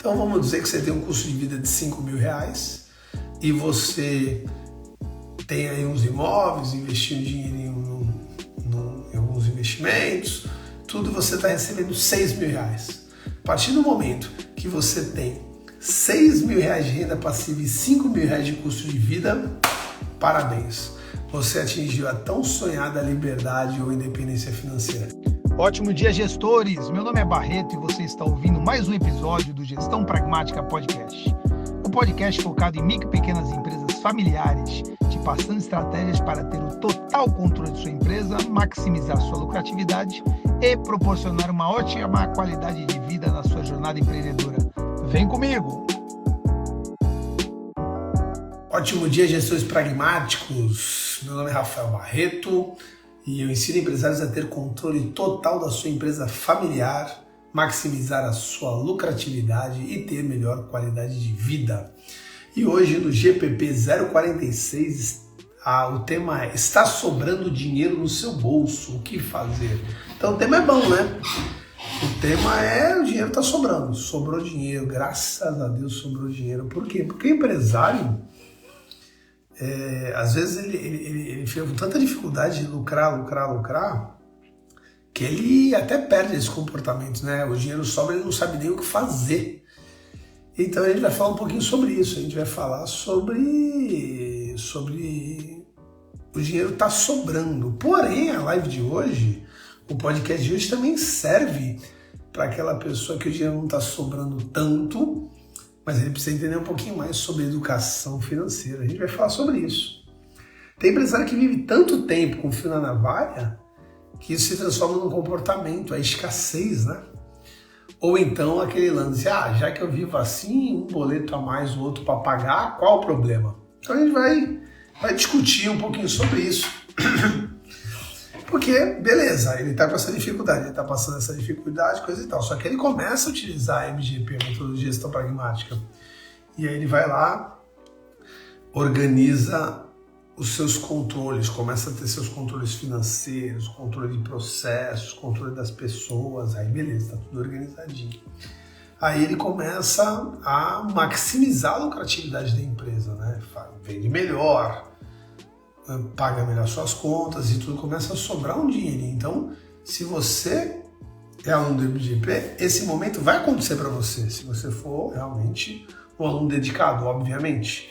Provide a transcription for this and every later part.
Então vamos dizer que você tem um custo de vida de R$5.000 e você tem aí uns imóveis, investiu dinheiro em alguns investimentos, tudo você está recebendo R$6.000. A partir do momento que você tem R$6.000 de renda passiva e R$5.000 de custo de vida, parabéns! Você atingiu a tão sonhada liberdade ou independência financeira. Ótimo dia, gestores! Meu nome é Barreto e você está ouvindo mais um episódio do Gestão Pragmática Podcast. Um podcast focado em micro e pequenas empresas familiares, te passando estratégias para ter o total controle de sua empresa, maximizar sua lucratividade e proporcionar uma ótima qualidade de vida na sua jornada empreendedora. Vem comigo! Ótimo dia, gestores pragmáticos! Meu nome é Rafael Barreto e eu ensino empresários a ter controle total da sua empresa familiar, maximizar a sua lucratividade e ter melhor qualidade de vida. E hoje no GPP 046 o tema é: está sobrando dinheiro no seu bolso, o que fazer? Então o tema é bom, né? O tema é: o dinheiro está sobrando, sobrou dinheiro, graças a Deus sobrou dinheiro. Por quê? Porque o empresário, às vezes ele fica com tanta dificuldade de lucrar, que ele até perde esse comportamento, né? O dinheiro sobra, ele não sabe nem o que fazer. Então a gente vai falar um pouquinho sobre isso, a gente vai falar sobre o dinheiro tá sobrando. Porém, a live de hoje, o podcast de hoje também serve para aquela pessoa que o dinheiro não está sobrando tanto, mas ele precisa entender um pouquinho mais sobre educação financeira. A gente vai falar sobre isso. Tem empresário que vive tanto tempo com o fio na navalha que isso se transforma num comportamento, a escassez, né? Ou então aquele lance, já que eu vivo assim, um boleto a mais, o outro para pagar, qual o problema? Então a gente vai discutir um pouquinho sobre isso. Porque, beleza, ele está com essa dificuldade, ele está passando essa dificuldade, coisa e tal. Só que ele começa a utilizar a MGP, a metodologia de gestão pragmática. E aí ele vai lá, organiza os seus controles, começa a ter seus controles financeiros, controle de processos, controle das pessoas, aí beleza, está tudo organizadinho. Aí ele começa a maximizar a lucratividade da empresa, né? Vende melhor, paga melhor suas contas e tudo começa a sobrar um dinheiro. Então, se você é aluno do MGP, esse momento vai acontecer para você, se você for realmente um aluno dedicado, obviamente.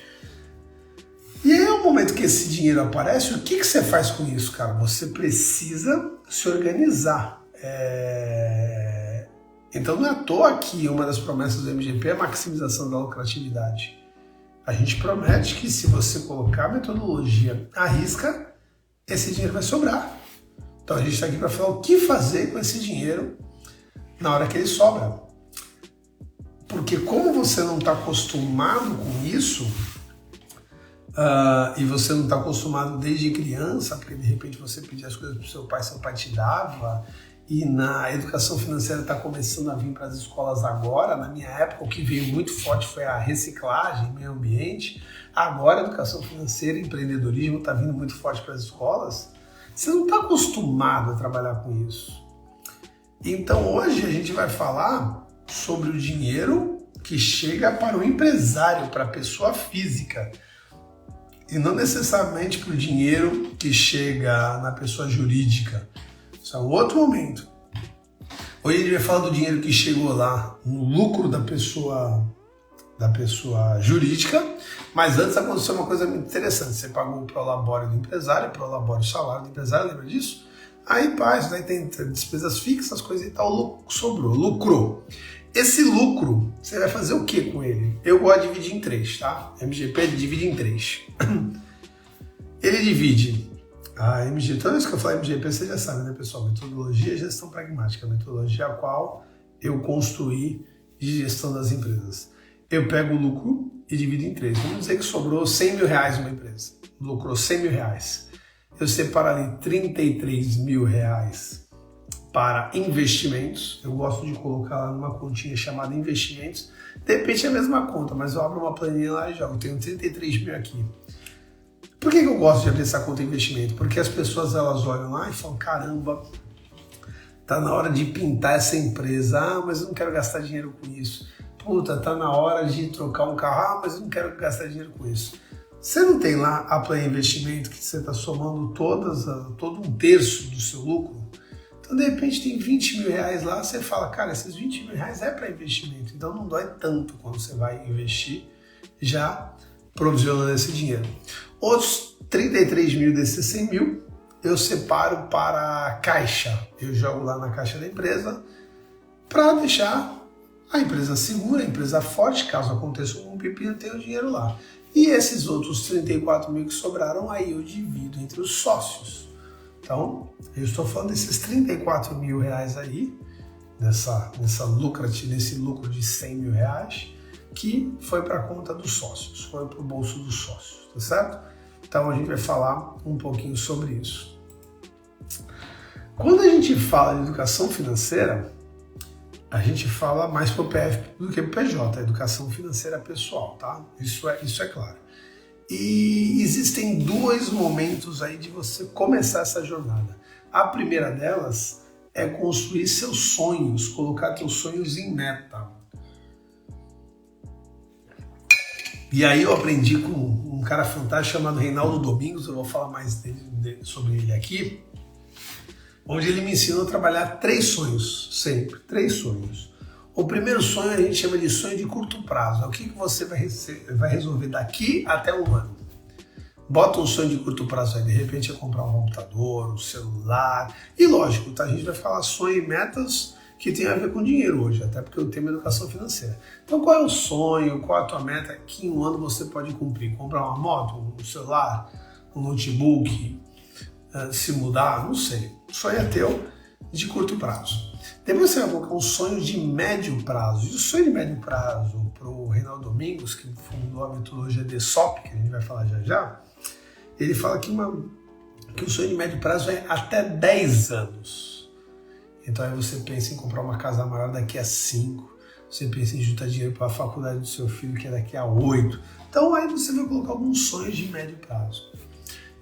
E aí é o momento que esse dinheiro aparece, o que você faz com isso, cara? Você precisa se organizar. Então não é à toa que uma das promessas do MGP é a maximização da lucratividade. A gente promete que se você colocar a metodologia à risca, esse dinheiro vai sobrar. Então a gente está aqui para falar o que fazer com esse dinheiro na hora que ele sobra. Porque como você não está acostumado com isso, e você não está acostumado desde criança, porque de repente você pedia as coisas para o seu pai te dava, e na educação financeira está começando a vir para as escolas agora. Na minha época, o que veio muito forte foi a reciclagem, meio ambiente. Agora a educação financeira e empreendedorismo está vindo muito forte para as escolas. Você não está acostumado a trabalhar com isso. Então hoje a gente vai falar sobre o dinheiro que chega para o empresário, para a pessoa física, e não necessariamente para o dinheiro que chega na pessoa jurídica. Isso é um outro momento. Hoje a gente vai falar do dinheiro que chegou lá no lucro da pessoa jurídica, mas antes aconteceu uma coisa muito interessante. Você pagou o prolabore do empresário, o prolabore o salário do empresário, lembra disso? Aí, daí tem despesas fixas, coisas e tal, sobrou, lucrou. Esse lucro, você vai fazer o que com ele? Eu gosto de dividir em 3, tá? MGP divide em 3. Ele divide a MGP, toda vez que eu falar MGP, você já sabe, né, pessoal? Metodologia e gestão pragmática, a metodologia a qual eu construí de gestão das empresas. Eu pego o lucro e divido em 3. Vamos dizer que sobrou R$100.000 numa empresa. Lucrou R$100.000. Eu separo ali R$33.000 para investimentos. Eu gosto de colocar lá numa continha chamada investimentos. De repente é a mesma conta, mas eu abro uma planilha lá e jogo. Eu tenho 33 mil aqui. Por que eu gosto de abrir essa conta de investimento? Porque as pessoas elas olham lá e falam: caramba, tá na hora de pintar essa empresa. Mas eu não quero gastar dinheiro com isso. puta, tá na hora de trocar um carro, mas eu não quero gastar dinheiro com isso. Você não tem lá a Play Investimento que você está somando todo um terço do seu lucro? Então, de repente, tem 20 mil reais lá, você fala, cara, esses 20 mil reais é para investimento, então não dói tanto quando você vai investir, já provisionando esse dinheiro. Outros 33 mil desses 100 mil, eu separo para a caixa. Eu jogo lá na caixa da empresa para deixar a empresa segura, a empresa forte, caso aconteça um pepino, tem o dinheiro lá. E esses outros 34 mil que sobraram, aí eu divido entre os sócios. Então, eu estou falando desses 34 mil reais aí, nesse lucro de 100 mil reais, que foi para a conta dos sócios, foi para o bolso dos sócios, tá certo? Então, a gente vai falar um pouquinho sobre isso. Quando a gente fala de educação financeira, a gente fala mais para o PF do que para o PJ, educação financeira pessoal, tá? Isso é claro. E existem dois momentos aí de você começar essa jornada. A primeira delas é construir seus sonhos, colocar seus sonhos em meta. E aí eu aprendi com um cara fantástico chamado Reinaldo Domingos, eu vou falar mais sobre ele aqui, onde ele me ensinou a trabalhar 3 sonhos, sempre, 3 sonhos. O primeiro sonho a gente chama de sonho de curto prazo, é o que você vai resolver daqui até um ano. Bota um sonho de curto prazo aí, de repente é comprar um computador, um celular, e lógico, tá? A gente vai falar sonho e metas que tem a ver com dinheiro hoje, até porque o tema é educação financeira. Então qual é o sonho, qual é a tua meta que em um ano você pode cumprir? Comprar uma moto, um celular, um notebook, se mudar, não sei. O sonho é teu de curto prazo. Depois você vai colocar um sonho de médio prazo. E o sonho de médio prazo para o Reinaldo Domingos, que fundou a metodologia DSOP, que a gente vai falar já, ele fala que o sonho de médio prazo é até 10 anos. Então aí você pensa em comprar uma casa maior daqui a 5, você pensa em juntar dinheiro para a faculdade do seu filho, que é daqui a 8. Então aí você vai colocar alguns sonhos de médio prazo.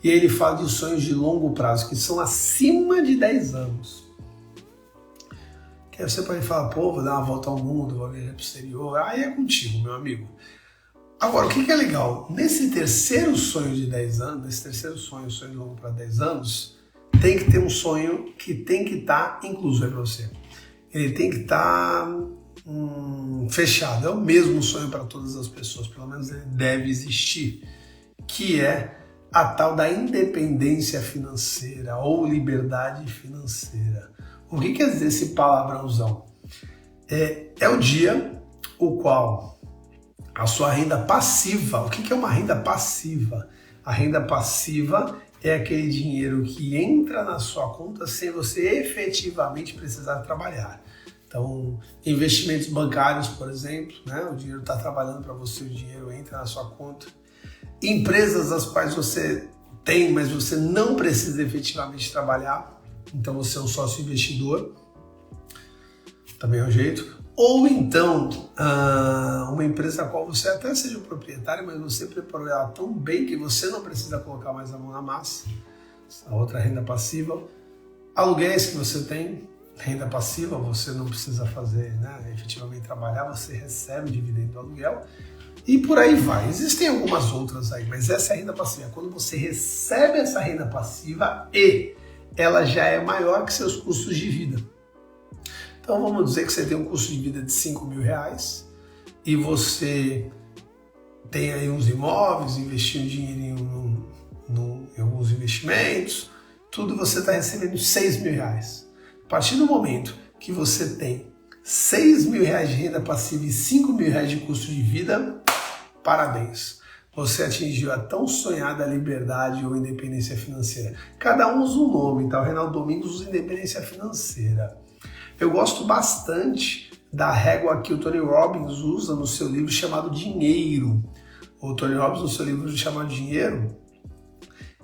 E ele fala de sonhos de longo prazo, que são acima de 10 anos. Que aí você pode falar, pô, vou dar uma volta ao mundo, vou viajar para o exterior. Aí é contigo, meu amigo. Agora, o que é legal? Nesse terceiro sonho de 10 anos, nesse terceiro sonho de longo para 10 anos, tem que ter um sonho que tem que estar incluso aí para você. Ele tem que estar fechado. É o mesmo sonho para todas as pessoas, pelo menos ele deve existir, que é a tal da independência financeira ou liberdade financeira. O que quer dizer esse palavrãozão? É o dia o qual a sua renda passiva, o que é uma renda passiva? A renda passiva é aquele dinheiro que entra na sua conta sem você efetivamente precisar trabalhar. Então, investimentos bancários, por exemplo, né? O dinheiro está trabalhando para você, o dinheiro entra na sua conta. Empresas das quais você tem, mas você não precisa efetivamente trabalhar, então você é um sócio investidor, também é um jeito. Ou então, uma empresa a qual você até seja o proprietário, mas você preparou ela tão bem que você não precisa colocar mais a mão na massa. A outra renda passiva. Aluguéis que você tem, renda passiva, você não precisa fazer, né, efetivamente trabalhar, você recebe o dividendo do aluguel. E por aí vai. Existem algumas outras aí, mas essa é a renda passiva. Quando você recebe essa renda passiva e ela já é maior que seus custos de vida. Então vamos dizer que você tem um custo de vida de 5 mil reais e você tem aí uns imóveis, investindo dinheiro em alguns investimentos, tudo você está recebendo 6 mil reais. A partir do momento que você tem 6 mil reais de renda passiva e 5 mil reais de custo de vida, parabéns. Você atingiu a tão sonhada liberdade ou independência financeira. Cada um usa um nome, tá? O Reinaldo Domingos usa independência financeira. Eu gosto bastante da régua que o Tony Robbins usa no seu livro chamado Dinheiro. O Tony Robbins, no seu livro chamado Dinheiro,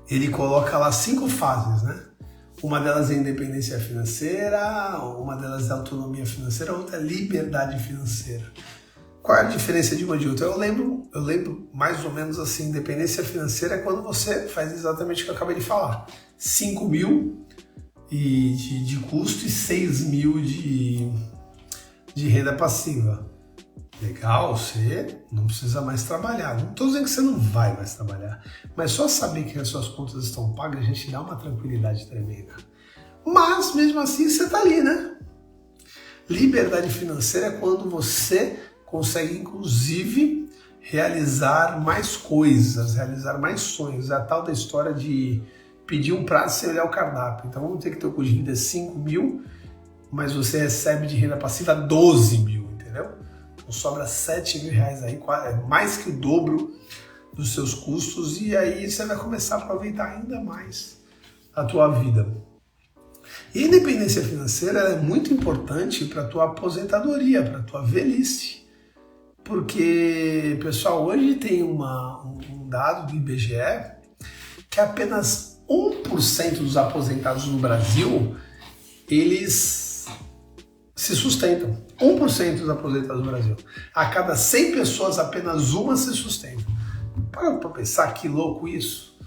ele coloca lá 5 fases, né? Uma delas é independência financeira, uma delas é autonomia financeira, outra é liberdade financeira. Qual é a diferença de uma de outra? Eu lembro mais ou menos assim, independência financeira é quando você faz exatamente o que eu acabei de falar. 5 mil de custo e 6 mil de renda passiva. Legal, você não precisa mais trabalhar. Não estou dizendo que você não vai mais trabalhar, mas só saber que as suas contas estão pagas já te dá uma tranquilidade tremenda. Mas, mesmo assim, você está ali, né? Liberdade financeira é quando você consegue, inclusive, realizar mais coisas, realizar mais sonhos. É a tal da história de pedir um prato sem olhar o cardápio. Então, vamos ter que ter o custo de vida é 5 mil, mas você recebe de renda passiva 12 mil, entendeu? Então, sobra 7 mil reais aí, mais que o dobro dos seus custos, e aí você vai começar a aproveitar ainda mais a tua vida. E a independência financeira é muito importante para a tua aposentadoria, para a tua velhice. Porque, pessoal, hoje tem um dado do IBGE que apenas 1% dos aposentados no Brasil, eles se sustentam. 1% dos aposentados no Brasil. A cada 100 pessoas, apenas uma se sustenta. Para pensar que louco isso.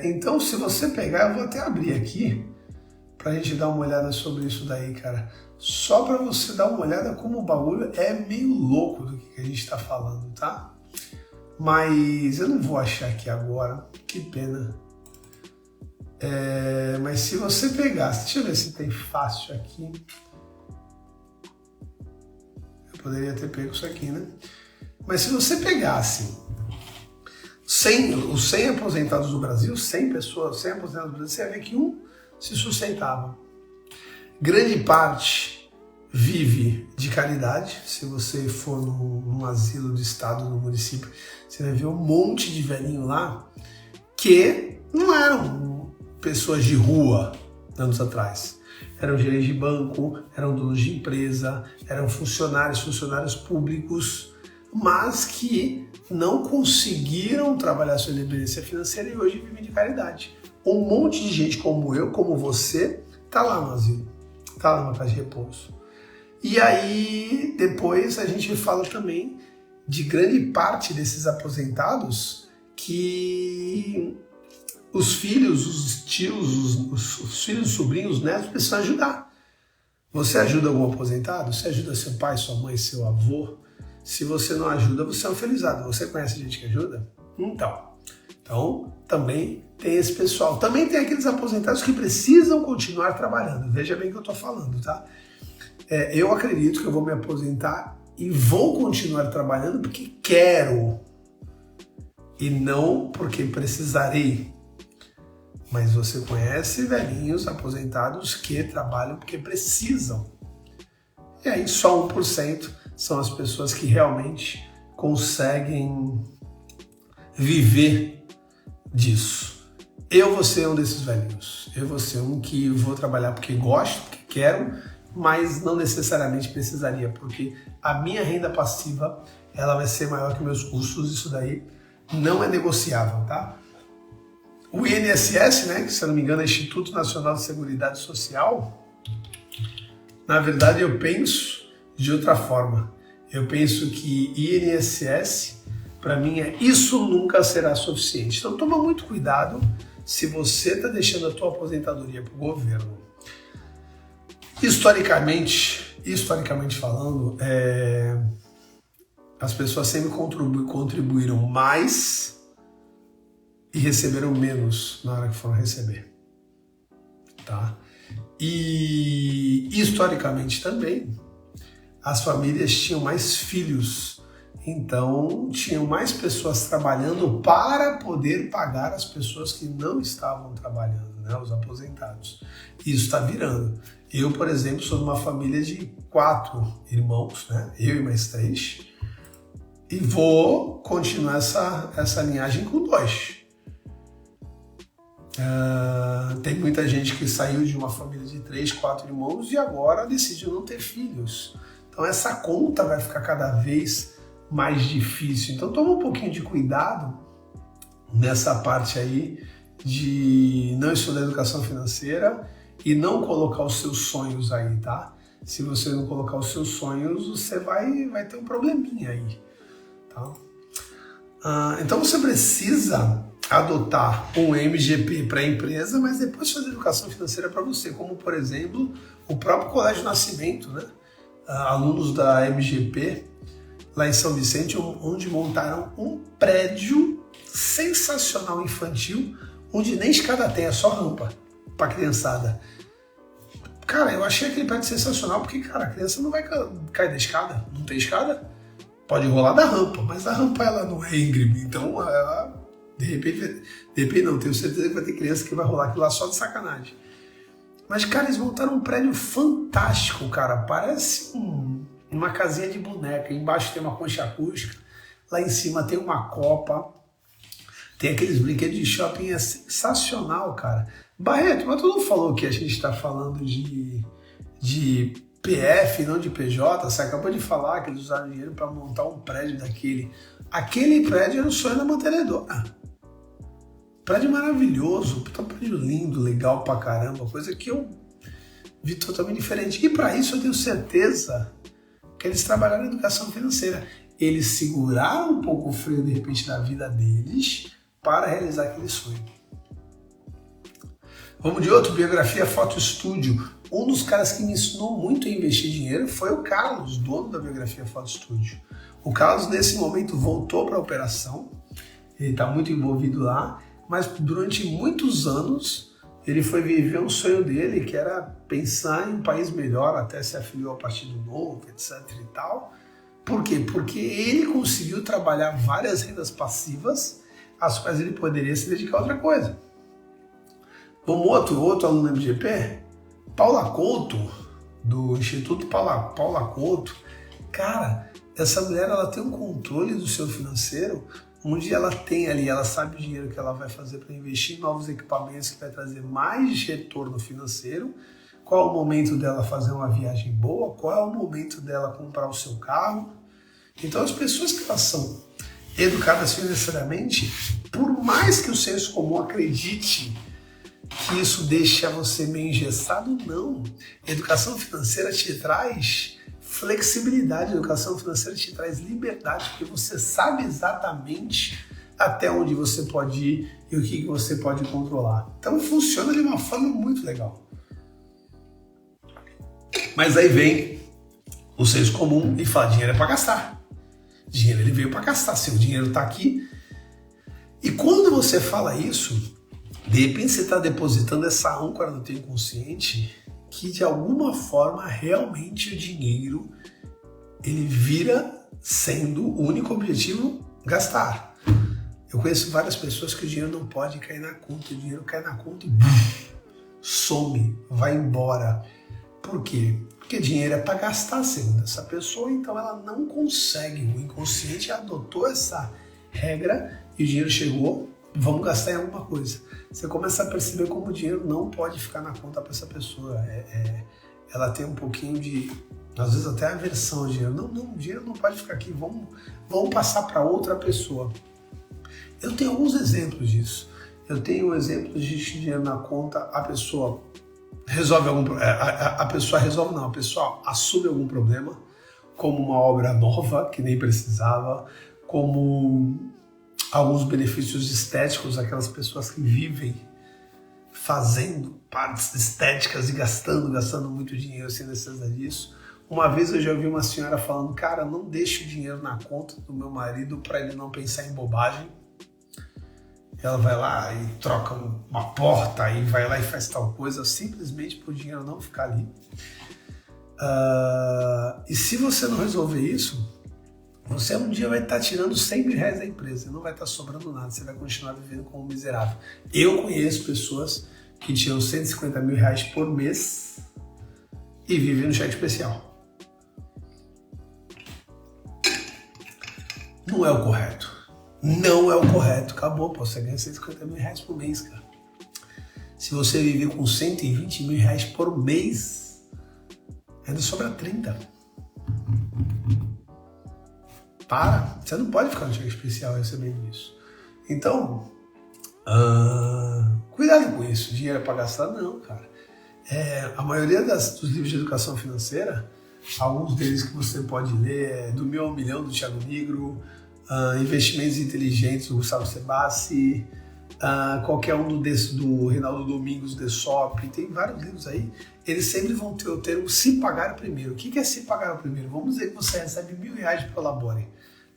Então, se você pegar, eu vou até abrir aqui pra gente dar uma olhada sobre isso daí, cara. Só pra você dar uma olhada como o bagulho é meio louco do que a gente tá falando, tá? Mas eu não vou achar aqui agora, que pena. Mas se você pegar, deixa eu ver se tem fácil aqui. Eu poderia ter pego isso aqui, né? Mas se você pegasse os 100 aposentados do Brasil, 100 pessoas, 100 aposentados do Brasil, você vai ver que um se sustentava. Grande parte vive de caridade. Se você for num asilo do estado, no município, você vai ver um monte de velhinho lá que não eram pessoas de rua anos atrás. Eram gerentes de banco, eram donos de empresa, eram funcionários públicos, mas que não conseguiram trabalhar sua independência financeira e hoje vivem de caridade. Um monte de gente como eu, como você, tá lá no asilo, tá lá na casa de repouso. E aí, depois a gente fala também de grande parte desses aposentados que os filhos, os tios, os filhos, os sobrinhos, os netos precisam ajudar. Você ajuda algum aposentado? Você ajuda seu pai, sua mãe, seu avô? Se você não ajuda, você é um felizardo. Você conhece gente que ajuda? Então, também tem esse pessoal. Também tem aqueles aposentados que precisam continuar trabalhando. Veja bem o que eu estou falando, tá? Eu acredito que eu vou me aposentar e vou continuar trabalhando porque quero e não porque precisarei. Mas você conhece velhinhos aposentados que trabalham porque precisam. E aí só 1% são as pessoas que realmente conseguem viver disso. Eu vou ser um desses velhinhos. Eu vou ser um que vou trabalhar porque gosto, porque quero, mas não necessariamente precisaria, porque a minha renda passiva ela vai ser maior que meus custos. Isso daí não é negociável, tá? O INSS, né, que se eu não me engano é Instituto Nacional de Seguridade Social, na verdade eu penso de outra forma. Eu penso que INSS, para mim, isso nunca será suficiente. Então toma muito cuidado se você está deixando a tua aposentadoria para o governo. Historicamente falando, as pessoas sempre contribuíram mais e receberam menos na hora que foram receber, tá? E historicamente também as famílias tinham mais filhos, então tinham mais pessoas trabalhando para poder pagar as pessoas que não estavam trabalhando, né? Os aposentados. Isso está virando. Eu, por exemplo, sou de uma família de 4 irmãos, né? Eu e mais 3, e vou continuar essa linhagem com 2. Tem muita gente que saiu de uma família de 3, 4 irmãos e agora decidiu não ter filhos. Então essa conta vai ficar cada vez mais difícil. Então toma um pouquinho de cuidado nessa parte aí de não estudar educação financeira e não colocar os seus sonhos aí, tá? Se você não colocar os seus sonhos, você vai ter um probleminha aí, tá? Então você precisa adotar um MGP para a empresa, mas depois fazer educação financeira para você, como por exemplo o próprio Colégio Nascimento, né? alunos da MGP, lá em São Vicente, onde montaram um prédio sensacional infantil, onde nem escada tem, é só rampa para criançada. Cara, eu achei aquele prédio sensacional porque, cara, a criança não vai cair da escada, não tem escada, pode rolar da rampa, mas a rampa ela não é íngreme, então ela, de repente não, tenho certeza que vai ter criança que vai rolar aquilo lá só de sacanagem. Mas, cara, eles montaram um prédio fantástico, cara, parece uma casinha de boneca, embaixo tem uma concha acústica, lá em cima tem uma copa, tem aqueles brinquedos de shopping, é sensacional, cara. Barreto, mas tu não falou que a gente está falando de PF, não de PJ? Você acabou de falar que eles usaram dinheiro para montar um prédio daquele. Aquele prédio era o sonho da mantenedora. Prédio maravilhoso, um prédio lindo, legal pra caramba, coisa que eu vi totalmente diferente. E para isso eu tenho certeza que eles trabalharam na educação financeira. Eles seguraram um pouco o freio, de repente, da vida deles para realizar aquele sonho. Vamos de outro, biografia Foto Estúdio. Um dos caras que me ensinou muito a investir dinheiro foi o Carlos, dono da biografia Foto Estúdio. O Carlos, nesse momento, voltou para a operação, ele está muito envolvido lá, mas durante muitos anos ele foi viver um sonho dele, que era pensar em um país melhor, até se afiliou ao Partido Novo, etc e tal. Por quê? Porque ele conseguiu trabalhar várias rendas passivas, às quais ele poderia se dedicar a outra coisa. Vamos outro aluno da MGP? Paula Couto, do Instituto Paula Couto. Cara, essa mulher ela tem um controle do seu financeiro, onde ela tem ali, ela sabe o dinheiro que ela vai fazer para investir em novos equipamentos que vai trazer mais retorno financeiro, qual é o momento dela fazer uma viagem boa, qual é o momento dela comprar o seu carro. Então as pessoas que elas são educadas financeiramente, por mais que o senso comum acredite que isso deixa você meio engessado, não. A educação financeira te traz flexibilidade, a educação financeira te traz liberdade, porque você sabe exatamente até onde você pode ir e o que você pode controlar. Então funciona de uma forma muito legal. Mas aí vem o senso comum e fala, dinheiro é para gastar. Dinheiro ele veio para gastar, seu dinheiro está aqui. E quando você fala isso, de repente você está depositando essa âncora no teu inconsciente que de alguma forma realmente o dinheiro ele vira sendo o único objetivo gastar. Eu conheço várias pessoas que o dinheiro não pode cair na conta, o dinheiro cai na conta e some, vai embora. Por quê? Porque dinheiro é para gastar, segundo essa pessoa, então ela não consegue. O inconsciente adotou essa regra e o dinheiro chegou, vamos gastar em alguma coisa. Você começa a perceber como o dinheiro não pode ficar na conta para essa pessoa. Ela tem um pouquinho de, às vezes até aversão ao dinheiro. Não, o dinheiro não pode ficar aqui, vamos passar para outra pessoa. Eu tenho alguns exemplos disso. Eu tenho exemplos de dinheiro na conta, a pessoa resolve algum problema, a pessoa assume algum problema, como uma obra nova que nem precisava, como alguns benefícios estéticos, aquelas pessoas que vivem fazendo partes estéticas e gastando muito dinheiro sem necessidade disso. Uma vez eu já ouvi uma senhora falando, cara, não deixe o dinheiro na conta do meu marido para ele não pensar em bobagem. Ela vai lá e troca uma porta, e vai lá e faz tal coisa, simplesmente para o dinheiro não ficar ali. E se você não resolver isso, você um dia vai estar tirando 100 mil reais da empresa, não vai estar sobrando nada, você vai continuar vivendo como um miserável. Eu conheço pessoas que tiram 150 mil reais por mês e vivem no cheque especial. Não é o correto. Não é o correto. Acabou, pô, você ganha 150 mil reais por mês, cara. Se você viver com 120 mil reais por mês, ainda sobra 30. Você não pode ficar no cheque especial recebendo isso. Então, cuidado com isso. Dinheiro é para gastar? Não, cara. A maioria dos livros de educação financeira, alguns deles que você pode ler é Do Mil ao Milhão, do Thiago Nigro, Investimentos Inteligentes, do Gustavo Sebassi, qualquer um do Reinaldo Domingos, The Sop, tem vários livros aí, eles sempre vão ter o termo se pagar primeiro. O que é se pagar primeiro? Vamos dizer que você recebe R$1.000 de Prolabore.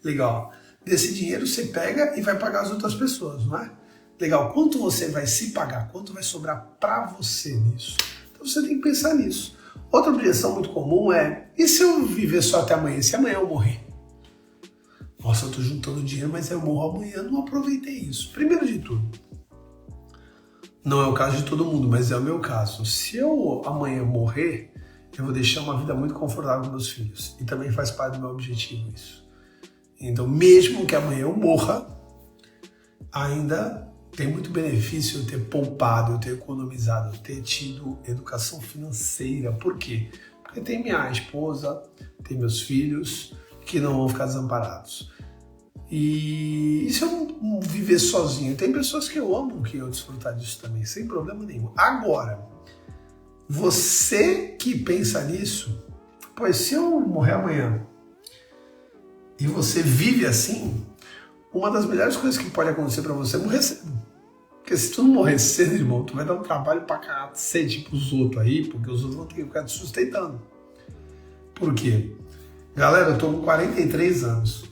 Legal. Desse dinheiro você pega e vai pagar as outras pessoas, não é? Legal. Quanto você vai se pagar? Quanto vai sobrar para você nisso? Então você tem que pensar nisso. Outra objeção muito comum é, e se eu viver só até amanhã? Se amanhã eu morrer? Nossa, eu estou juntando dinheiro, mas eu morro amanhã, não aproveitei isso. Primeiro de tudo, não é o caso de todo mundo, mas é o meu caso. Se eu amanhã morrer, eu vou deixar uma vida muito confortável com meus filhos. E também faz parte do meu objetivo isso. Então, mesmo que amanhã eu morra, ainda tem muito benefício eu ter poupado, eu ter economizado, eu ter tido educação financeira. Por quê? Porque tem minha esposa, tem meus filhos que não vão ficar desamparados. E se eu não viver sozinho? Tem pessoas que eu amo que eu desfrutar disso também, sem problema nenhum. Agora, você que pensa nisso, pois se eu morrer amanhã e você vive assim, uma das melhores coisas que pode acontecer pra você é morrer cedo. Porque se tu não morrer cedo, irmão, tu vai dar um trabalho pra cacete pros outros aí, porque os outros vão ter que ficar te sustentando. Por quê? Galera, eu tô com 43 anos.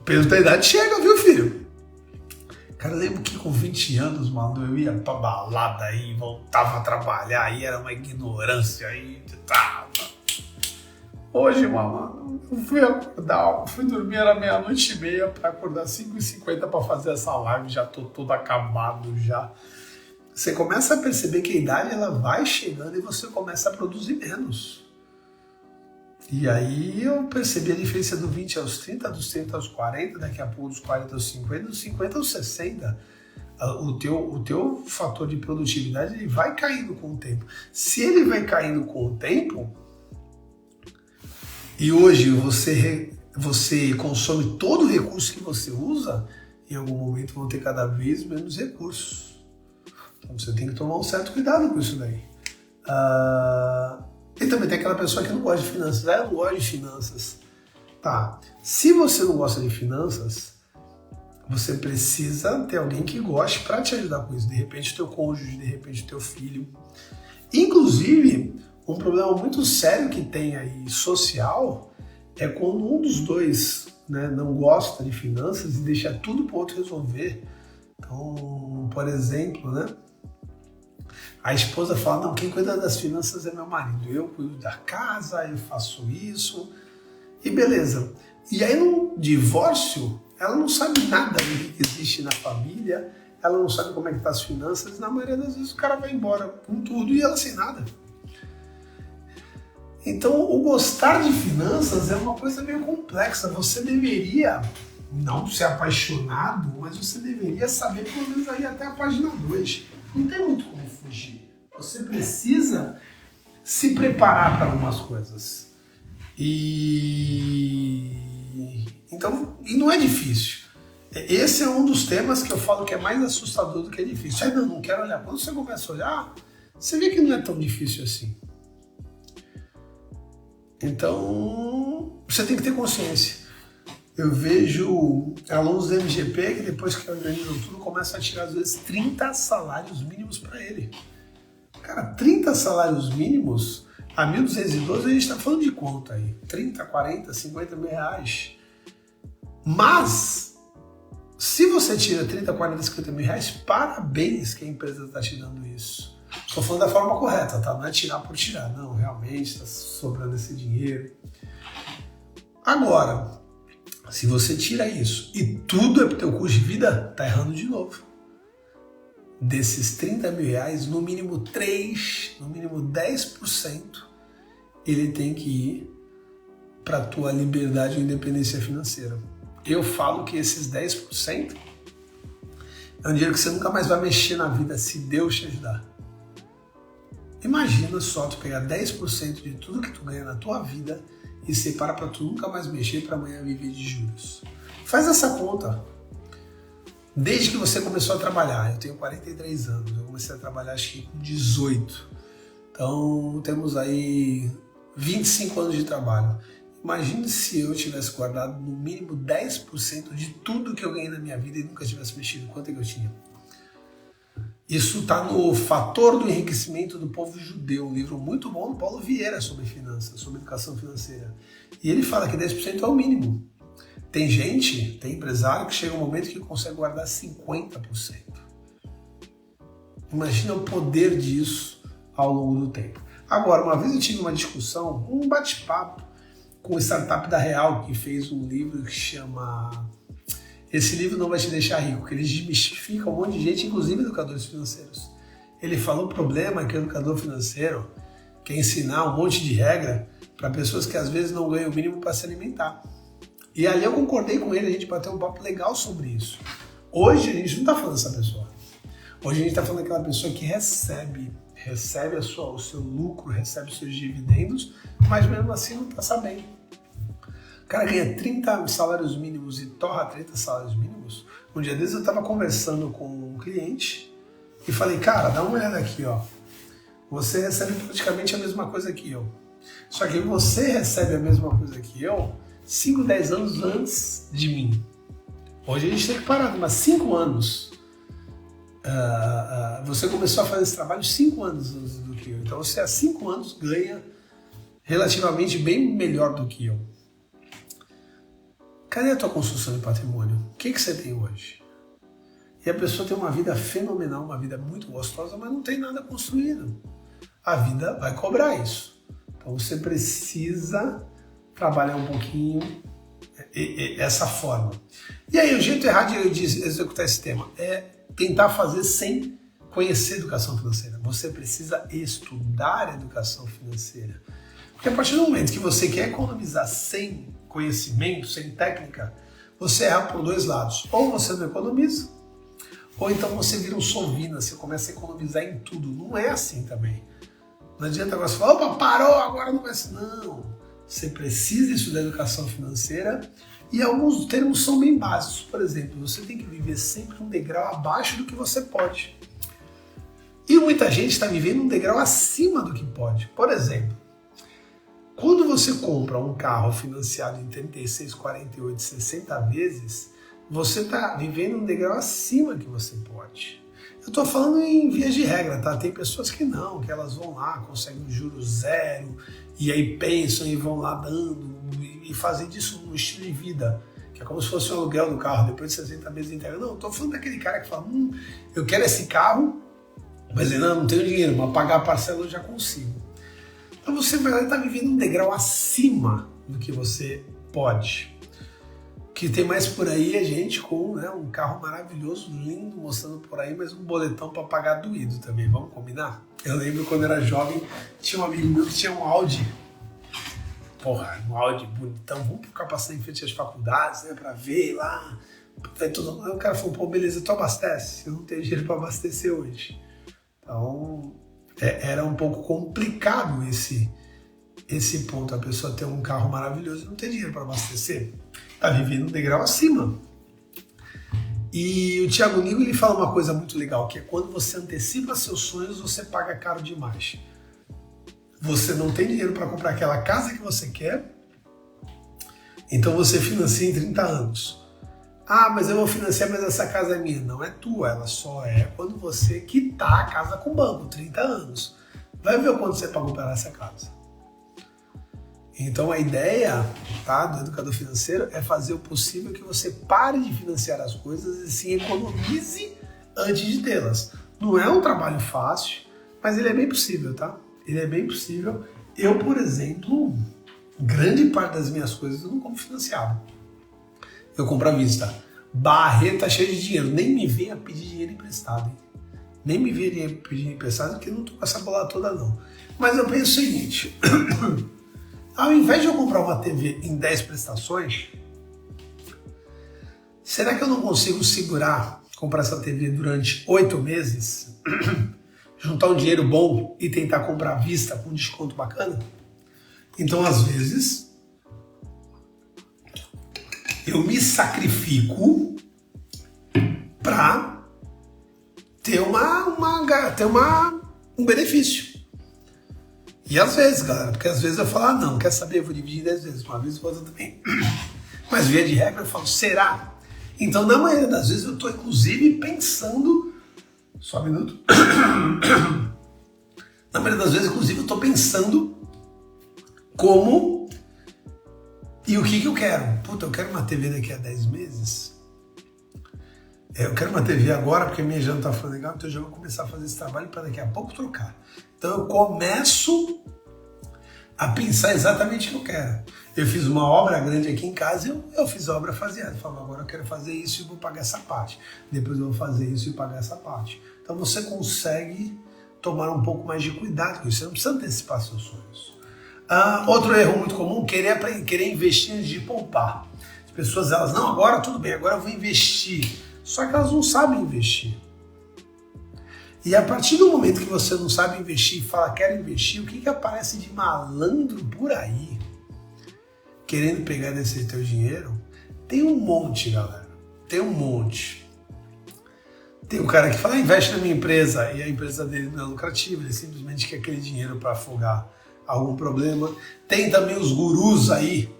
O peso da idade chega, viu, filho? Cara, eu lembro que com 20 anos, mano, eu ia pra balada aí, voltava a trabalhar, aí era uma ignorância aí. Hoje, mano, eu fui dormir, era 00:30 pra acordar 5h50 pra fazer essa live, já tô todo acabado já. Você começa a perceber que a idade ela vai chegando e você começa a produzir menos. E aí eu percebi a diferença do 20 aos 30, dos 30 aos 40, daqui a pouco dos 40 aos 50, dos 50 aos 60. O teu fator de produtividade ele vai caindo com o tempo. Se ele vai caindo com o tempo, e hoje você consome todo o recurso que você usa, em algum momento vão ter cada vez menos recursos. Então você tem que tomar um certo cuidado com isso daí. E também tem aquela pessoa que não gosta de finanças. Eu não gosto de finanças. Tá, se você não gosta de finanças, você precisa ter alguém que goste para te ajudar com isso. De repente teu cônjuge, de repente teu filho. Inclusive, um problema muito sério que tem aí social é quando um dos dois, né, não gosta de finanças e deixa tudo para o outro resolver. Então, por exemplo, né, a esposa fala, não, quem cuida das finanças é meu marido, eu cuido da casa, eu faço isso, e beleza. E aí no divórcio, ela não sabe nada do que existe na família, ela não sabe como é que tá as finanças, e na maioria das vezes o cara vai embora com tudo e ela sem nada. Então o gostar de finanças é uma coisa meio complexa, você deveria não ser apaixonado, mas você deveria saber pelo menos aí até a página 2. Não tem muito como fugir. Você precisa se preparar para algumas coisas. Então, não é difícil. Esse é um dos temas que eu falo que é mais assustador do que é difícil. Aí não quero olhar. Quando você começa a olhar, você vê que não é tão difícil assim. Então, você tem que ter consciência. Eu vejo alunos do MGP que depois que organizam tudo, começam a tirar às vezes 30 salários mínimos para ele. Cara, 30 salários mínimos, a 1.212 a gente está falando de quanto aí? 30, 40, 50 mil reais. Mas, se você tira 30, 40, 50 mil reais, parabéns que a empresa está te dando isso. Estou falando da forma correta, tá? Não é tirar por tirar, não. Realmente está sobrando esse dinheiro. Agora, se você tira isso e tudo é pro teu custo de vida, tá errando de novo. Desses 30 mil reais, no mínimo 3, no mínimo 10%, ele tem que ir para tua liberdade e independência financeira. Eu falo que esses 10% é um dinheiro que você nunca mais vai mexer na vida se Deus te ajudar. Imagina só tu pegar 10% de tudo que tu ganha na tua vida e separa para tu nunca mais mexer para amanhã viver de juros. Faz essa conta. Desde que você começou a trabalhar, eu tenho 43 anos, eu comecei a trabalhar acho que com 18. Então temos aí 25 anos de trabalho. Imagine se eu tivesse guardado no mínimo 10% de tudo que eu ganhei na minha vida e nunca tivesse mexido. Quanto é que eu tinha? Isso está no Fator do Enriquecimento do Povo Judeu, um livro muito bom do Paulo Vieira sobre finanças, sobre educação financeira. E ele fala que 10% é o mínimo. Tem gente, tem empresário que chega um momento que consegue guardar 50%. Imagina o poder disso ao longo do tempo. Agora, uma vez eu tive uma discussão, um bate-papo com o startup da Real, que fez um livro que chama Esse Livro Não Vai Te Deixar Rico, que ele desmistifica um monte de gente, inclusive educadores financeiros. Ele falou o problema que o educador financeiro quer ensinar um monte de regra para pessoas que às vezes não ganham o mínimo para se alimentar. E ali eu concordei com ele, a gente bateu um papo legal sobre isso. Hoje a gente não está falando dessa pessoa. Hoje a gente está falando daquela pessoa que recebe o seu lucro, recebe os seus dividendos, mas mesmo assim não está sabendo. O cara ganha 30 salários mínimos e torra 30 salários mínimos. Um dia desses eu estava conversando com um cliente e falei, cara, dá uma olhada aqui, ó. Você recebe praticamente a mesma coisa que eu. Só que você recebe a mesma coisa que eu 5, 10 anos antes de mim. Hoje a gente tem que parar, mas 5 anos. Você começou a fazer esse trabalho 5 anos antes do que eu. Então você há 5 anos ganha relativamente bem melhor do que eu. Cadê a tua construção de patrimônio? O que você tem hoje? E a pessoa tem uma vida fenomenal, uma vida muito gostosa, mas não tem nada construído. A vida vai cobrar isso. Então você precisa trabalhar um pouquinho essa forma. E aí o jeito errado de executar esse tema é tentar fazer sem conhecer educação financeira. Você precisa estudar educação financeira. Porque a partir do momento que você quer economizar sem conhecimento, sem técnica, você erra por 2 lados. Ou você não economiza, ou então você vira um sovina, você começa a economizar em tudo. Não é assim também. Não adianta agora você falar, opa, parou, agora não vai ser. Não. Você precisa estudar educação financeira e alguns termos são bem básicos. Por exemplo, você tem que viver sempre um degrau abaixo do que você pode. E muita gente está vivendo um degrau acima do que pode. Por exemplo, quando você compra um carro financiado em 36, 48, 60 vezes, você está vivendo um degrau acima que você pode. Eu estou falando em vias de regra, tá? Tem pessoas que não, que elas vão lá, conseguem um juro zero, e aí pensam e vão lá dando, e fazem disso um estilo de vida, que é como se fosse um aluguel do carro, depois de 60 meses de entrega. Não, estou falando daquele cara que fala, eu quero esse carro, mas eu não tenho dinheiro, mas pagar a parcela eu já consigo. Então você vai lá e está vivendo um degrau acima do que você pode. O que tem mais por aí é gente com um carro maravilhoso, lindo, mostrando por aí, mas um boletão para pagar doído também, vamos combinar? Eu lembro quando eu era jovem, tinha um amigo meu que tinha um Audi. Porra, um Audi bonitão, vamos ficar passando em frente às faculdades, né, para ver lá. Aí o cara falou, pô, beleza, tu abastece? Eu não tenho dinheiro para abastecer hoje. Então, era um pouco complicado esse ponto, a pessoa ter um carro maravilhoso e não ter dinheiro para abastecer. Está vivendo um degrau acima. E o Thiago Nigro ele fala uma coisa muito legal, que é quando você antecipa seus sonhos, você paga caro demais. Você não tem dinheiro para comprar aquela casa que você quer, então você financia em 30 anos. Ah, mas eu vou financiar, mas essa casa é minha. Não é tua, ela só é quando você quitar a casa com o banco, 30 anos. Vai ver o quanto você pagou para essa casa. Então a ideia, tá, do educador financeiro é fazer o possível que você pare de financiar as coisas e sim economize antes de tê-las. Não é um trabalho fácil, mas ele é bem possível, tá? Ele é bem possível. Eu, por exemplo, grande parte das minhas coisas eu não compro financiado. Eu compro à vista. Barreta cheia de dinheiro. Nem me venha pedir dinheiro emprestado, hein? Nem me venha pedir dinheiro emprestado, porque eu não tô com essa bolada toda, não. Mas eu penso o seguinte... Ao invés de eu comprar uma TV em 10 prestações, será que eu não consigo comprar essa TV durante 8 meses, juntar um dinheiro bom e tentar comprar à vista com um desconto bacana? Então, às vezes, eu me sacrifico para ter um benefício. E às vezes, galera, porque às vezes eu falo, não, quer saber, eu vou dividir 10 vezes, uma vez e outra também. Mas via de regra eu falo, será? Então, na maioria das vezes eu estou inclusive pensando, só um minuto, na maioria das vezes, inclusive, eu estou pensando como e o que eu quero. Puta, eu quero uma TV daqui a 10 meses. Eu quero uma TV agora porque minha já não está ficando legal, então eu já vou começar a fazer esse trabalho para daqui a pouco trocar. Então eu começo a pensar exatamente o que eu quero. Eu fiz uma obra grande aqui em casa e eu fiz a obra faseada. Eu falo, agora eu quero fazer isso e vou pagar essa parte. Depois eu vou fazer isso e pagar essa parte. Então você consegue tomar um pouco mais de cuidado com isso. Você não precisa antecipar seus sonhos. Outro erro muito comum, querer investir antes de poupar. As pessoas, elas, não, agora tudo bem, agora eu vou investir. Só que elas não sabem investir. E a partir do momento que você não sabe investir e fala, quero investir, o que aparece de malandro por aí, querendo pegar desse teu dinheiro? Tem um monte, galera. Tem um monte. Tem um cara que fala, investe na minha empresa, e a empresa dele não é lucrativa, ele simplesmente quer aquele dinheiro para afogar algum problema. Tem também os gurus aí,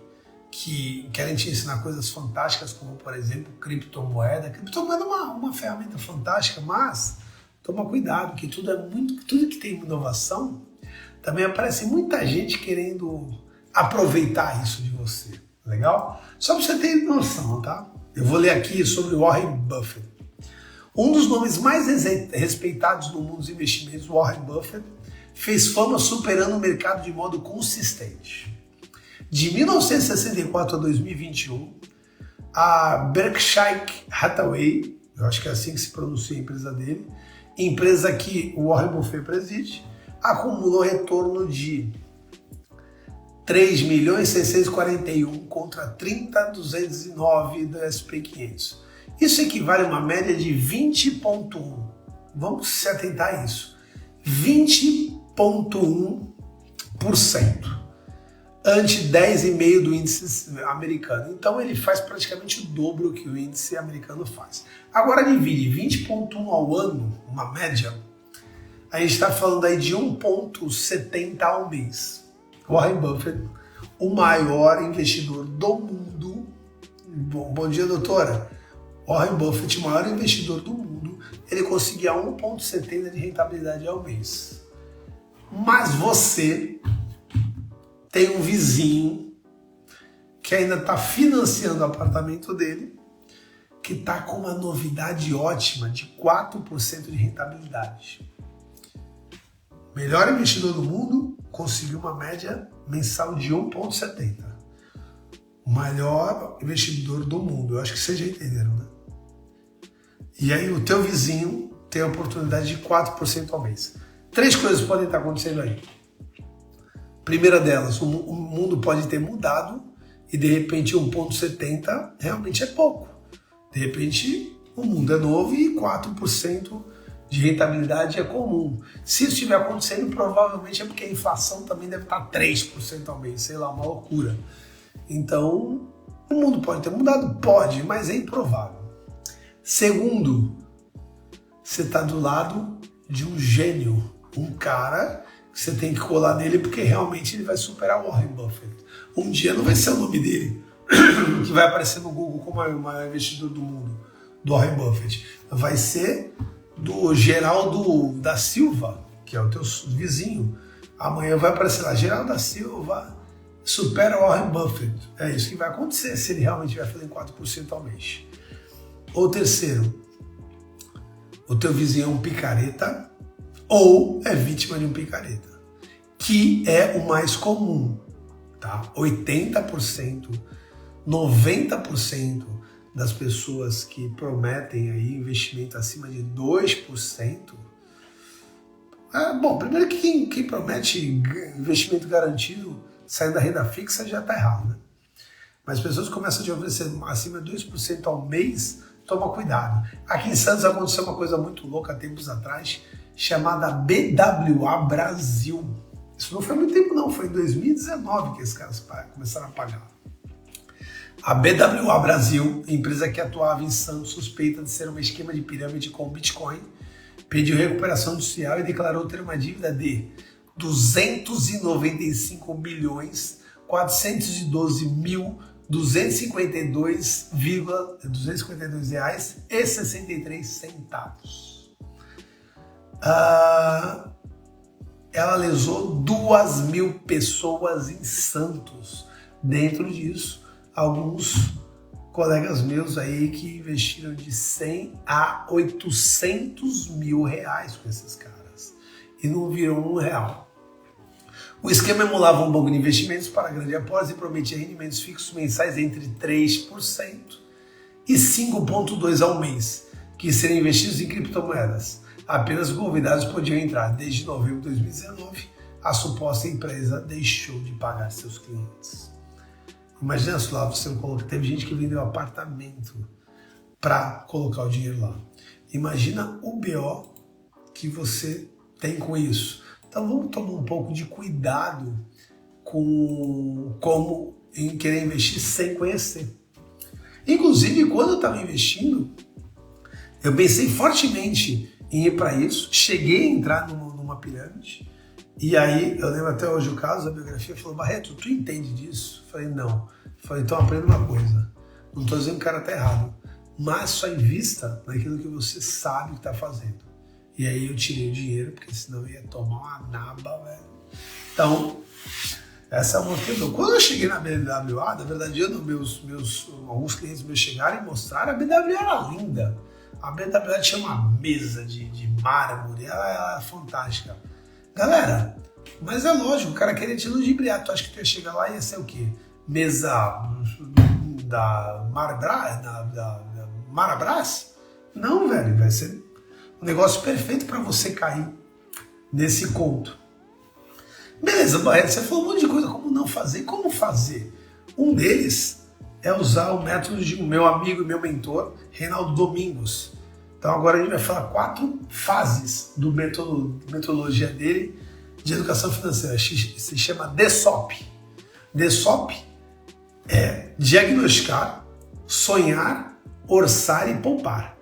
que querem te ensinar coisas fantásticas, como, por exemplo, criptomoeda. Criptomoeda é uma ferramenta fantástica, mas toma cuidado, que tudo que tem inovação, também aparece muita gente querendo aproveitar isso de você. Legal? Só para você ter noção, tá? Eu vou ler aqui sobre Warren Buffett. Um dos nomes mais respeitados no mundo dos investimentos, Warren Buffett, fez fama superando o mercado de modo consistente. De 1964 a 2021, a Berkshire Hathaway, eu acho que é assim que se pronuncia a empresa dele, empresa que o Warren Buffett preside, acumulou retorno de 3.641 contra 30.209 do S&P 500. Isso equivale a uma média de 20,1. Vamos se atentar a isso. 20,1%. Ante 10,5% do índice americano. Então ele faz praticamente o dobro que o índice americano faz. Agora divide 20,1 ao ano, uma média, a gente está falando aí de 1,70 ao mês. Warren Buffett, o maior investidor do mundo. Bom dia, doutora. Warren Buffett, o maior investidor do mundo, ele conseguia 1,70 de rentabilidade ao mês. Mas você tem um vizinho que ainda está financiando o apartamento dele, que está com uma novidade ótima de 4% de rentabilidade. O melhor investidor do mundo conseguiu uma média mensal de 1,70. O maior investidor do mundo. Eu acho que vocês já entenderam, né? E aí o teu vizinho tem a oportunidade de 4% ao mês. 3 coisas podem estar acontecendo aí. Primeira delas, o mundo pode ter mudado e de repente 1,70 realmente é pouco. De repente o mundo é novo e 4% de rentabilidade é comum. Se isso estiver acontecendo, provavelmente é porque a inflação também deve estar 3% ao mês, sei lá, uma loucura. Então, o mundo pode ter mudado? Pode, mas é improvável. Segundo, você está do lado de um gênio, um cara que você tem que colar nele porque realmente ele vai superar o Warren Buffett. Um dia não vai ser o nome dele que vai aparecer no Google como o maior investidor do mundo, do Warren Buffett. Vai ser do Geraldo da Silva, que é o teu vizinho. Amanhã vai aparecer lá, Geraldo da Silva supera o Warren Buffett. É isso que vai acontecer se ele realmente vai fazer 4% ao mês. Ou terceiro, o teu vizinho é um picareta ou é vítima de um picareta, que é o mais comum, tá? 80%, 90% das pessoas que prometem aí investimento acima de 2%. Bom, primeiro que quem promete investimento garantido saindo da renda fixa já está errado, né? Mas as pessoas começam a te oferecer acima de 2% ao mês, toma cuidado. Aqui em Santos aconteceu uma coisa muito louca há tempos atrás, chamada BWA Brasil. Isso não foi muito tempo não, foi em 2019 que esses caras começaram a pagar. A BWA Brasil, empresa que atuava em Santos, suspeita de ser um esquema de pirâmide com Bitcoin, pediu recuperação judicial e declarou ter uma dívida de 252.412.252,63. Ela lesou 2.000 pessoas em Santos. Dentro disso, alguns colegas meus aí que investiram de 100 a 800 mil reais com esses caras e não viram R$1. O esquema emulava um banco de investimentos para grande aposta e prometia rendimentos fixos mensais entre 3% e 5,2% ao mês, que seriam investidos em criptomoedas. Apenas os convidados podiam entrar. Desde novembro de 2019, a suposta empresa deixou de pagar seus clientes. Imagina só, você coloca, teve gente que vendeu apartamento para colocar o dinheiro lá. Imagina o BO que você tem com isso. Então vamos tomar um pouco de cuidado com como em querer investir sem conhecer. Inclusive, quando eu estava investindo, eu pensei fortemente em ir para isso, cheguei a entrar numa pirâmide. E aí, eu lembro até hoje o caso da biografia, falou: Barreto, tu entende disso? Eu falei: não. Eu falei: então aprenda uma coisa, não estou dizendo que o cara está errado, mas só invista naquilo que você sabe que está fazendo. E aí eu tirei o dinheiro, porque senão eu ia tomar uma naba, velho. Então, essa é uma questão. Quando eu cheguei na BWA, na verdade, alguns clientes meus chegaram e mostraram, a BWA era linda. A BWA tinha uma mesa de mármore, ela era fantástica. Galera, mas é lógico, o cara queria te ludibriar. Tu acha que tu ia chegar lá e ia ser o quê? Mesa da Marabras? Não, velho, vai ser um negócio perfeito para você cair nesse conto. Beleza, Barreto, você falou um monte de coisa, como não fazer, como fazer. Um deles é usar o método de meu amigo e meu mentor, Reinaldo Domingos. Então agora a gente vai falar 4 fases do metodologia dele de educação financeira. Se chama DSOP. DSOP é diagnosticar, sonhar, orçar e poupar.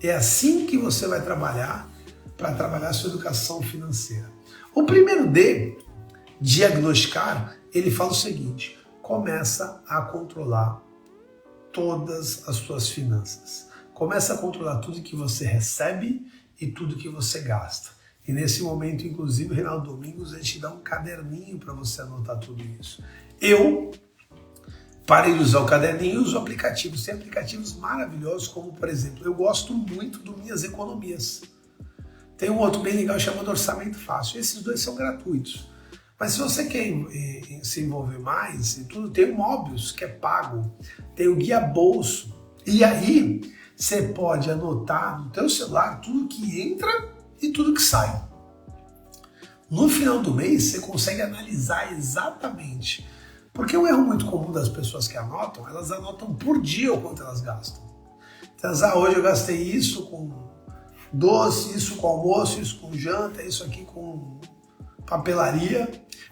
É assim que você vai trabalhar para trabalhar a sua educação financeira. O primeiro D, diagnosticar, ele fala o seguinte: começa a controlar todas as suas finanças. Começa a controlar tudo que você recebe e tudo que você gasta. E nesse momento, inclusive, o Reinaldo Domingos, a gente dá um caderninho para você anotar tudo isso. Eu parei de usar o caderninho e uso aplicativos. Tem aplicativos maravilhosos, como, por exemplo, eu gosto muito do Minhas Economias. Tem um outro bem legal chamado Orçamento Fácil. Esses dois são gratuitos. Mas se você quer se envolver mais, e tudo, tem o Mobius, que é pago. Tem o Guia Bolso. E aí, você pode anotar no teu celular tudo que entra e tudo que sai. No final do mês, você consegue analisar exatamente. Porque o erro muito comum das pessoas que anotam, elas anotam por dia o quanto elas gastam. Então, hoje eu gastei isso com doce, isso com almoço, isso com janta, isso aqui com papelaria.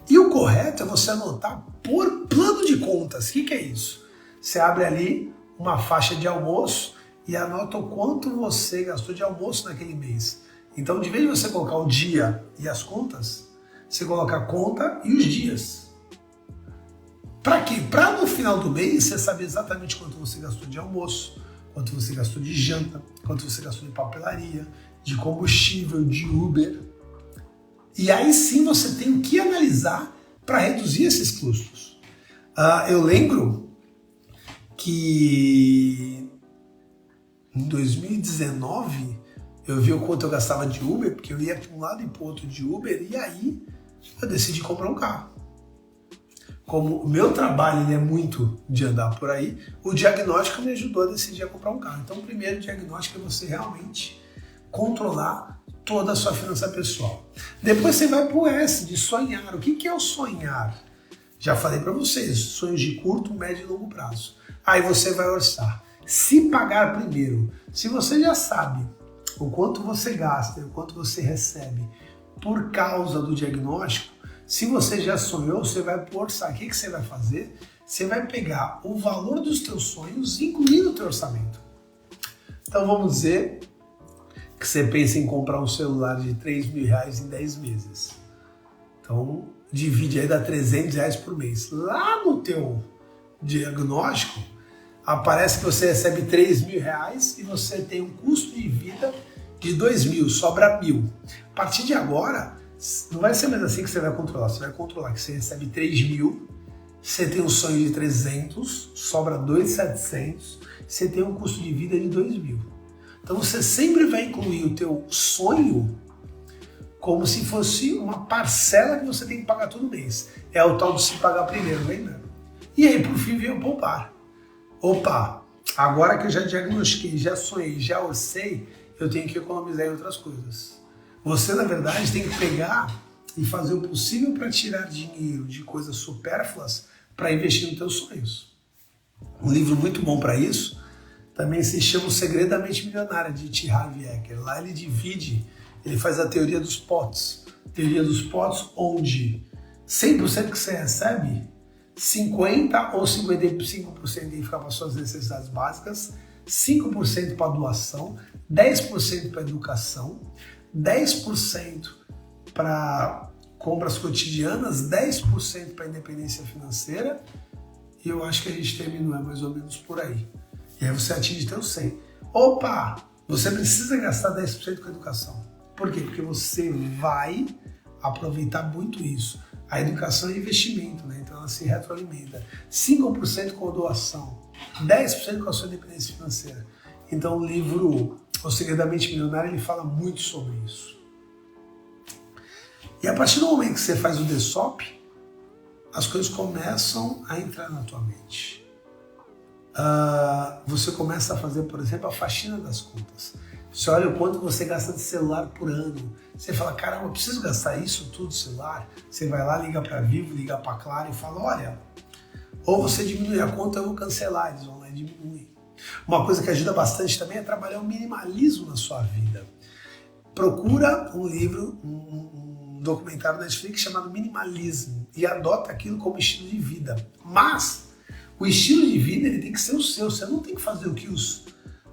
E o correto é você anotar por plano de contas. O que é isso? Você abre ali uma faixa de almoço e anota o quanto você gastou de almoço naquele mês. Então, de vez de você colocar o dia e as contas, você coloca a conta e os dias. Para quê? Para no final do mês você saber exatamente quanto você gastou de almoço, quanto você gastou de janta, quanto você gastou de papelaria, de combustível, de Uber. E aí sim você tem o que analisar para reduzir esses custos. Eu lembro que em 2019 eu vi o quanto eu gastava de Uber, porque eu ia para um lado e para o outro de Uber, e aí eu decidi comprar um carro. Como o meu trabalho ele é muito de andar por aí, o diagnóstico me ajudou a decidir a comprar um carro. Então o primeiro diagnóstico é você realmente controlar toda a sua finança pessoal. Depois você vai para o S, de sonhar. O que é o sonhar? Já falei para vocês, sonhos de curto, médio e longo prazo. Aí você vai orçar. Se pagar primeiro, se você já sabe o quanto você gasta e o quanto você recebe por causa do diagnóstico, se você já sonhou, você vai orçar. O que você vai fazer? Você vai pegar o valor dos teus sonhos e incluir no teu orçamento. Então vamos dizer que você pensa em comprar um celular de R$3.000 em 10 meses. Então, divide aí, dá R$300 por mês. Lá no teu diagnóstico, aparece que você recebe R$3.000 e você tem um custo de vida de R$2.000, sobra R$1.000. A partir de agora, não vai ser mais assim que você vai controlar. Você vai controlar que você recebe R$3.000, você tem um sonho de 300, sobra 2.700, você tem um custo de vida de 2.000. Então você sempre vai incluir o teu sonho como se fosse uma parcela que você tem que pagar todo mês. É o tal de se pagar primeiro, lembra? E aí, por fim, vem o poupar. Opa, agora que eu já diagnostiquei, já sonhei, já orcei, eu tenho que economizar em outras coisas. Você, na verdade, tem que pegar e fazer o possível para tirar dinheiro de coisas supérfluas para investir nos teus sonhos. Um livro muito bom para isso também se chama O Segredo da Mente Milionária, de T. Harv Eker. Lá ele divide, ele faz a teoria dos potes. Teoria dos potes onde 100% que você recebe, 50% ou 55% tem que ficar para suas necessidades básicas, 5% para doação, 10% para educação, 10% para compras cotidianas, 10% para independência financeira, e eu acho que a gente terminou mais ou menos por aí. E aí você atinge teu 100. Opa! Você precisa gastar 10% com educação. Por quê? Porque você vai aproveitar muito isso. A educação é investimento, né? Então ela se retroalimenta. 5% com doação, 10% com a sua independência financeira. Então o livro O Segredo da Mente Milionária, ele fala muito sobre isso. E a partir do momento que você faz o DSOP, as coisas começam a entrar na tua mente. Você começa a fazer, por exemplo, a faxina das contas. Você olha o quanto você gasta de celular por ano. Você fala, caramba, eu preciso gastar isso tudo de celular? Você vai lá, liga para Vivo, liga para Claro e fala, olha, ou você diminui a conta, eu vou cancelar. Eles vão lá e diminuem. Uma coisa que ajuda bastante também é trabalhar o minimalismo na sua vida. Procura um livro, um documentário da Netflix chamado Minimalismo e adota aquilo como estilo de vida. Mas o estilo de vida ele tem que ser o seu. Você não tem que fazer o que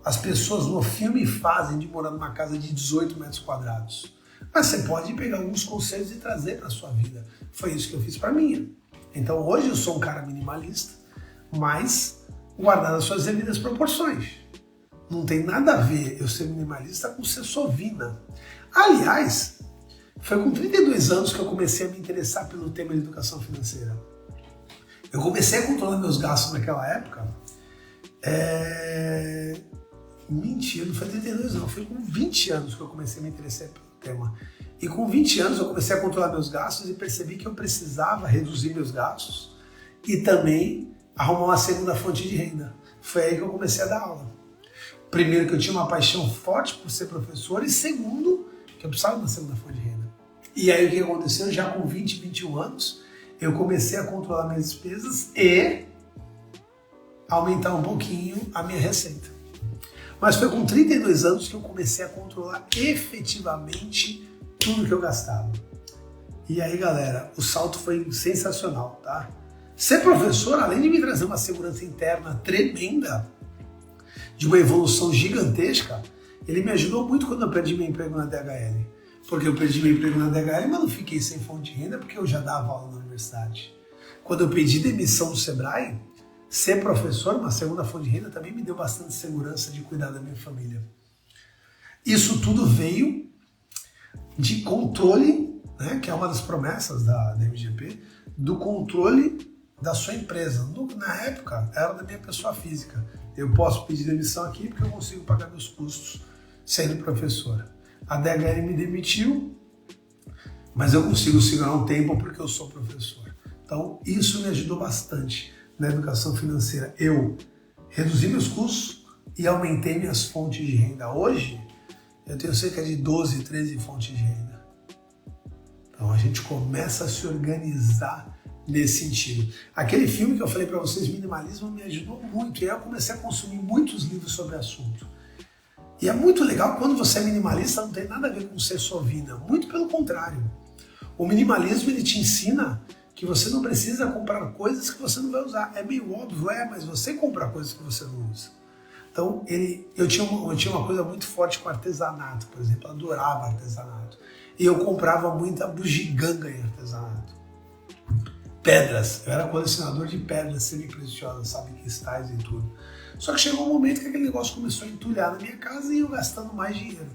as pessoas no filme fazem de morar numa casa de 18 metros quadrados. Mas você pode pegar alguns conselhos e trazer para a sua vida. Foi isso que eu fiz para minha. Então hoje eu sou um cara minimalista, mas guardando as suas devidas proporções. Não tem nada a ver eu ser minimalista com ser sovina. Aliás, foi com 32 anos que eu comecei a me interessar pelo tema de educação financeira. Eu comecei a controlar meus gastos naquela época. Mentira, não foi 32 não, foi com 20 anos que eu comecei a me interessar pelo tema. E com 20 anos eu comecei a controlar meus gastos e percebi que eu precisava reduzir meus gastos e também arrumar uma segunda fonte de renda. Foi aí que eu comecei a dar aula. Primeiro, que eu tinha uma paixão forte por ser professor, e segundo, que eu precisava de uma segunda fonte de renda. E aí o que aconteceu? Já com 20, 21 anos, eu comecei a controlar minhas despesas e aumentar um pouquinho a minha receita. Mas foi com 32 anos que eu comecei a controlar efetivamente tudo que eu gastava. E aí, galera, o salto foi sensacional, tá? Ser professor, além de me trazer uma segurança interna tremenda, de uma evolução gigantesca, ele me ajudou muito quando eu perdi meu emprego na DHL. Porque eu perdi meu emprego na DHL, mas não fiquei sem fonte de renda porque eu já dava aula na universidade. Quando eu pedi demissão do Sebrae, ser professor, uma segunda fonte de renda, também me deu bastante segurança de cuidar da minha família. Isso tudo veio de controle, né, que é uma das promessas da MGP, do controle da sua empresa. Na época, era da minha pessoa física. Eu posso pedir demissão aqui porque eu consigo pagar meus custos sendo professor. A DHL me demitiu, mas eu consigo segurar um tempo porque eu sou professor. Então, isso me ajudou bastante na educação financeira. Eu reduzi meus custos e aumentei minhas fontes de renda. Hoje, eu tenho cerca de 12, 13 fontes de renda. Então, a gente começa a se organizar nesse sentido. Aquele filme que eu falei para vocês, Minimalismo, me ajudou muito. E aí eu comecei a consumir muitos livros sobre o assunto. E é muito legal, quando você é minimalista, não tem nada a ver com ser sovina. Muito pelo contrário. O minimalismo, ele te ensina que você não precisa comprar coisas que você não vai usar. É meio óbvio, mas você compra coisas que você não usa. Então, eu tinha uma coisa muito forte com artesanato, por exemplo. Eu adorava artesanato. E eu comprava muita bugiganga em artesanato. Pedras. Eu era colecionador de pedras semi-preciosas, sabe? Cristais e tudo. Só que chegou um momento que aquele negócio começou a entulhar na minha casa e eu gastando mais dinheiro.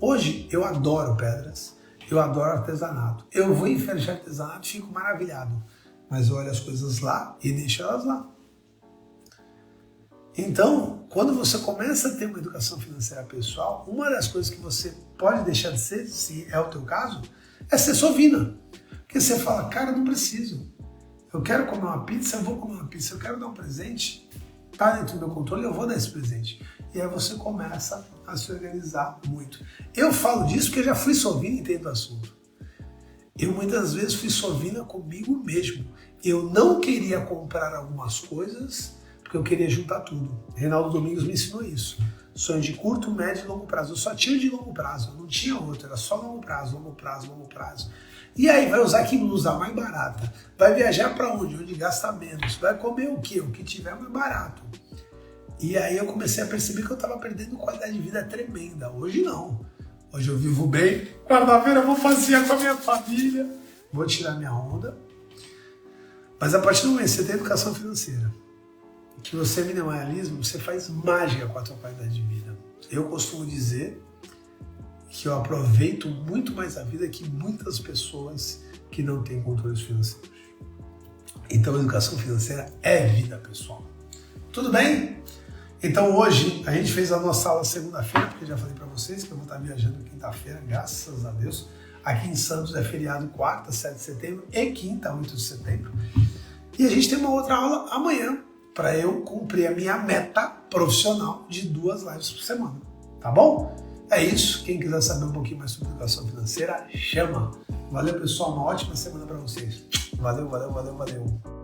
Hoje eu adoro pedras, eu adoro artesanato. Eu vou em feira de artesanato e fico maravilhado. Mas eu olho as coisas lá e deixo elas lá. Então, quando você começa a ter uma educação financeira pessoal, uma das coisas que você pode deixar de ser, se é o teu caso, é ser sovina. Porque você fala, cara, eu não preciso. Eu quero comer uma pizza, eu vou comer uma pizza. Eu quero dar um presente, tá dentro do meu controle, eu vou dar esse presente. E aí você começa a se organizar muito. Eu falo disso porque eu já fui sovina e entendo o assunto. Eu muitas vezes fui sovina comigo mesmo. Eu não queria comprar algumas coisas porque eu queria juntar tudo. Reinaldo Domingos me ensinou isso. Sonho de curto, médio e longo prazo. Eu só tinha de longo prazo, não tinha outro, era só longo prazo, longo prazo, longo prazo. E aí, vai usar que blusa mais barata? Vai viajar para onde? Onde gasta menos? Vai comer o quê? O que tiver mais barato. E aí eu comecei a perceber que eu estava perdendo qualidade de vida tremenda. Hoje não. Hoje eu vivo bem. Quarta-feira eu vou passear com a minha família. Vou tirar minha onda. Mas a partir do momento que você tem educação financeira, que você é minimalismo, você faz mágica com a tua qualidade de vida. Eu costumo dizer que eu aproveito muito mais a vida que muitas pessoas que não têm controles financeiros. Então, a educação financeira é vida, pessoal. Tudo bem? Então, hoje, a gente fez a nossa aula segunda-feira, porque eu já falei para vocês que eu vou estar viajando quinta-feira, graças a Deus. Aqui em Santos é feriado quarta, 7 de setembro, e quinta, 8 de setembro. E a gente tem uma outra aula amanhã, para eu cumprir a minha meta profissional de 2 lives por semana. Tá bom? É isso. Quem quiser saber um pouquinho mais sobre educação financeira, chama. Valeu, pessoal. Uma ótima semana para vocês. Valeu, valeu, valeu, valeu.